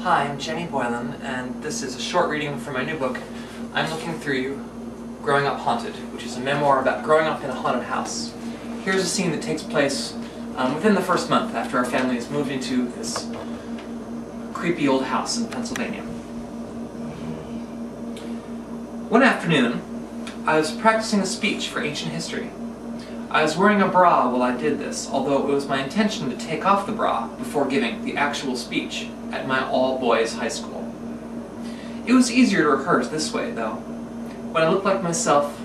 Hi, I'm Finney Boylan, and this is a short reading from my new book, I'm Looking Through You, Growing Up Haunted, which is a memoir about growing up in a haunted house. Here's a scene that takes place within the first month after our family has moved into this creepy old house in Pennsylvania. One afternoon, I was practicing a speech for ancient history. I was wearing a bra while I did this, although it was my intention to take off the bra before giving the actual speech at my all-boys high school. It was easier to rehearse this way, though. When I looked like myself,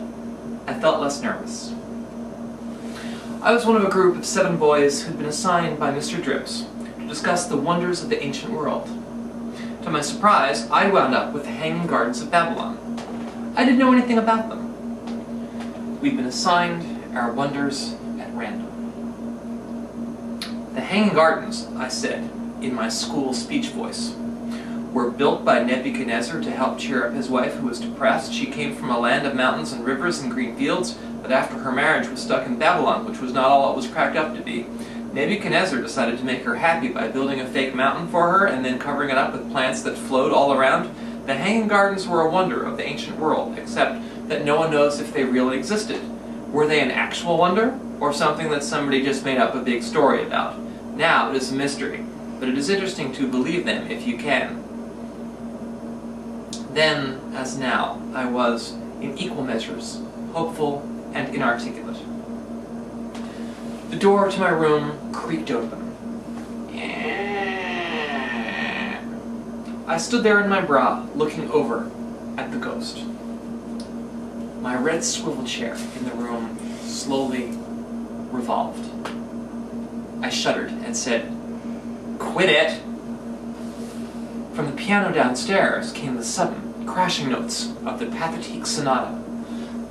I felt less nervous. I was one of a group of 7 boys who'd been assigned by Mr. Drips to discuss the wonders of the ancient world. To my surprise, I wound up with the Hanging Gardens of Babylon. I didn't know anything about them. We'd been assigned our wonders at random. The Hanging Gardens, I said, in my school speech voice, were built by Nebuchadnezzar to help cheer up his wife who was depressed. She came from a land of mountains and rivers and green fields, but after her marriage was stuck in Babylon, which was not all it was cracked up to be. Nebuchadnezzar decided to make her happy by building a fake mountain for her and then covering it up with plants that flowed all around. The Hanging Gardens were a wonder of the ancient world, except that no one knows if they really existed. Were they an actual wonder, or something that somebody just made up a big story about? Now it is a mystery, but it is interesting to believe them if you can. Then, as now, I was, in equal measures, hopeful and inarticulate. The door to my room creaked open. I stood there in my bra, looking over at the ghost. My red swivel chair in the room slowly revolved. I shuddered and said, "Quit it!" From the piano downstairs came the sudden, crashing notes of the Pathetique Sonata.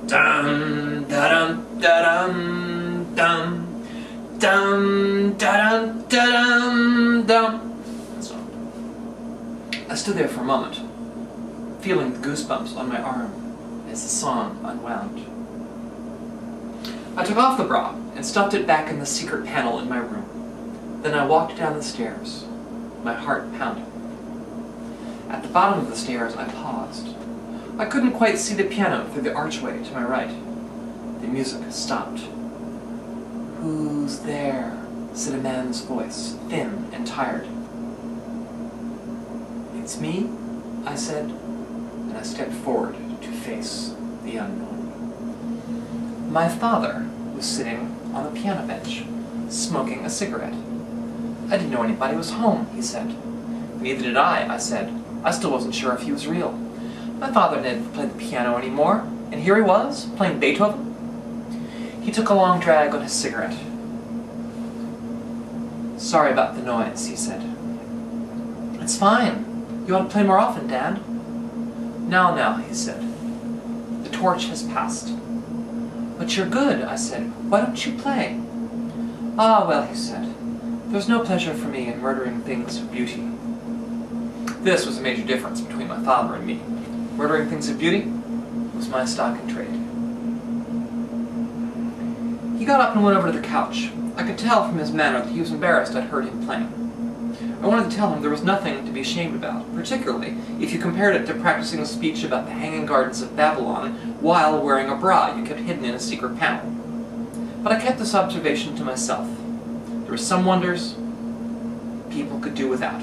Dum, da-dum, da-dum, dum, dum, da-dum, da-dum, dum. And so I stood there for a moment, feeling the goosebumps on my arm as the song unwound. I took off the bra and stuffed it back in the secret panel in my room. Then I walked down the stairs, my heart pounding. At the bottom of the stairs, I paused. I couldn't quite see the piano through the archway to my right. The music stopped. "Who's there?" said a man's voice, thin and tired. "It's me," I said, and I stepped forward to face the unknown. My father was sitting on a piano bench, smoking a cigarette. "I didn't know anybody was home," he said. "Neither did I said. I still wasn't sure if he was real. My father didn't play the piano anymore, and here he was, playing Beethoven." He took a long drag on his cigarette. "Sorry about the noise," he said. "It's fine. You ought to play more often, Dad." Now, he said. "The torch has passed." "But you're good," I said. "Why don't you play?" "Ah, well," he said. "There's no pleasure for me in murdering things of beauty." This was a major difference between my father and me. Murdering things of beauty was my stock in trade. He got up and went over to the couch. I could tell from his manner that he was embarrassed I'd heard him playing. I wanted to tell him there was nothing to be ashamed about, particularly if you compared it to practicing a speech about the Hanging Gardens of Babylon while wearing a bra you kept hidden in a secret panel. But I kept this observation to myself. There were some wonders people could do without.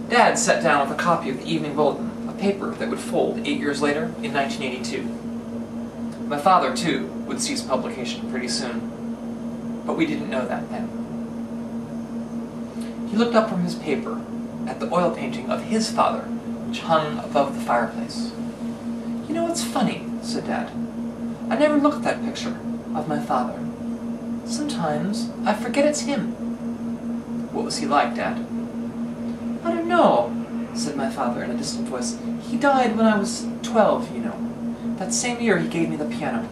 Dad sat down with a copy of the Evening Bulletin, a paper that would fold 8 years later in 1982. My father, too, would cease publication pretty soon, but we didn't know that then. He looked up from his paper at the oil painting of his father, which hung above the fireplace. "You know, it's funny," said Dad. "I never look at that picture of my father. Sometimes I forget it's him." "What was he like, Dad?" "I don't know," said my father in a distant voice. "He died when I was 12, you know. That same year he gave me the piano.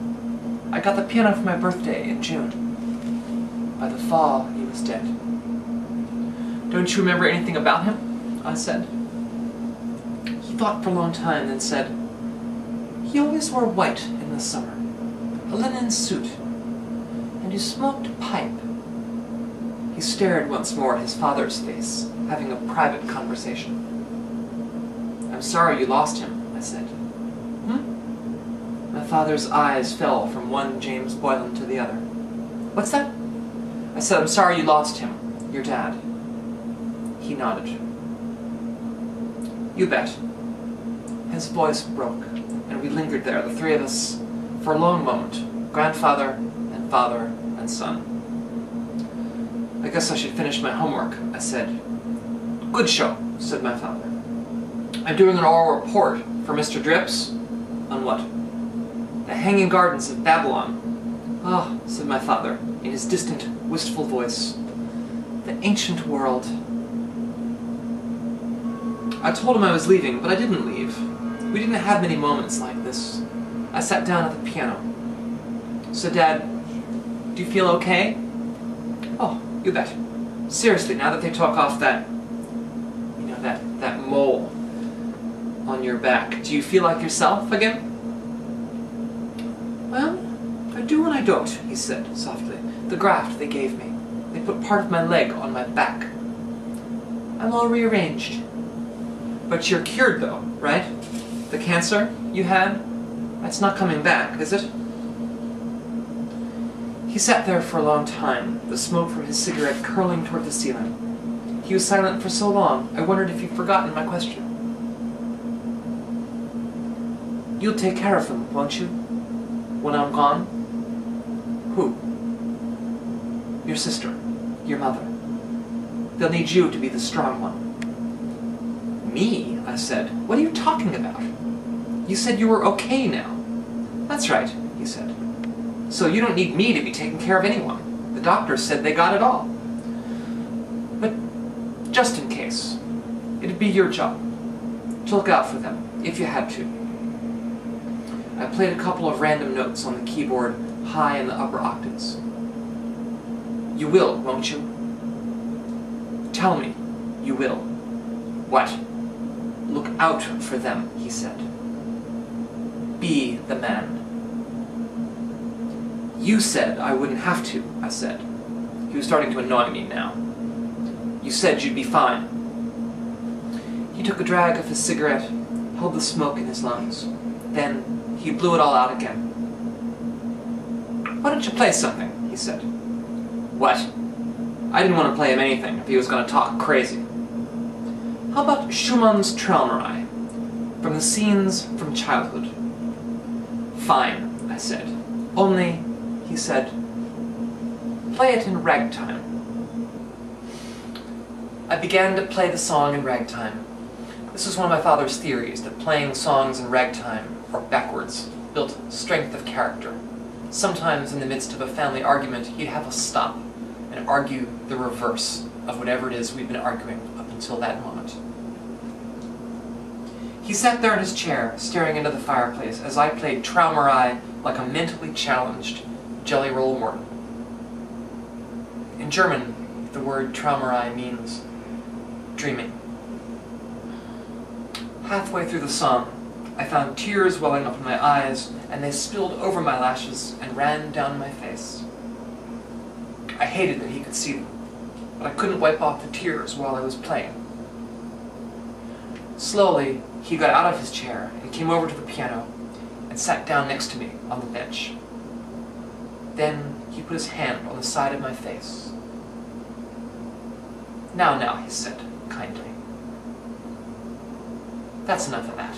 I got the piano for my birthday in June. By the fall, he was dead." "Don't you remember anything about him?" I said. He thought for a long time, then said, "He always wore white in the summer, a linen suit, and he smoked a pipe. He stared once more at his father's face, having a private conversation. "I'm sorry you lost him," I said. My father's eyes fell from one James Boylan to the other. "What's that?" I said, "I'm sorry you lost him, your dad." He nodded. "You bet." His voice broke, and we lingered there, the three of us, for a long moment, grandfather and father and son. "I guess I should finish my homework," I said. "Good show," said my father. "I'm doing an oral report for Mr. Drips." "On what?" "The Hanging Gardens of Babylon." "Ah," said my father, in his distant, wistful voice. "The ancient world." I told him I was leaving, but I didn't leave. We didn't have many moments like this. I sat down at the piano. "So, Dad, do you feel okay?" "Oh, you bet. Seriously, now that they took off that, that mole on your back, do you feel like yourself again?" "Well, I do and I don't," he said softly. "The graft they gave me. They put part of my leg on my back. I'm all rearranged." "But you're cured though, right? The cancer you had, that's not coming back, is it?" He sat there for a long time, the smoke from his cigarette curling toward the ceiling. He was silent for so long, I wondered if he'd forgotten my question. "You'll take care of them, won't you? When I'm gone?" "Who?" "Your sister, your mother. They'll need you to be the strong one." "Me?" I said. "What are you talking about? You said you were okay now." "That's right," he said. "So you don't need me to be taking care of anyone. The doctors said they got it all. But just in case, it'd be your job to look out for them, if you had to." I played a couple of random notes on the keyboard, high in the upper octaves. "You will, won't you? Tell me you will." "What?" "Look out for them," he said. "Be the man." "You said I wouldn't have to," I said. He was starting to annoy me now. "You said you'd be fine." He took a drag of his cigarette, held the smoke in his lungs. Then he blew it all out again. "Why don't you play something?" he said. "What?" I didn't want to play him anything if he was going to talk crazy. "How about Schumann's Traumerei, from the scenes from childhood?" "Fine," I said. "Only," he said, "play it in ragtime." I began to play the song in ragtime. This was one of my father's theories, that playing songs in ragtime, or backwards, built strength of character. Sometimes in the midst of a family argument, he'd have us stop and argue the reverse of whatever it is we'd been arguing up until that moment. He sat there in his chair, staring into the fireplace, as I played Traumerei like a mentally challenged Jelly Roll Morton. In German, the word Traumerei means dreaming. Halfway through the song, I found tears welling up in my eyes, and they spilled over my lashes and ran down my face. I hated that he could see them, but I couldn't wipe off the tears while I was playing. Slowly, he got out of his chair and came over to the piano and sat down next to me on the bench. Then he put his hand on the side of my face. Now, he said, kindly. That's enough of that.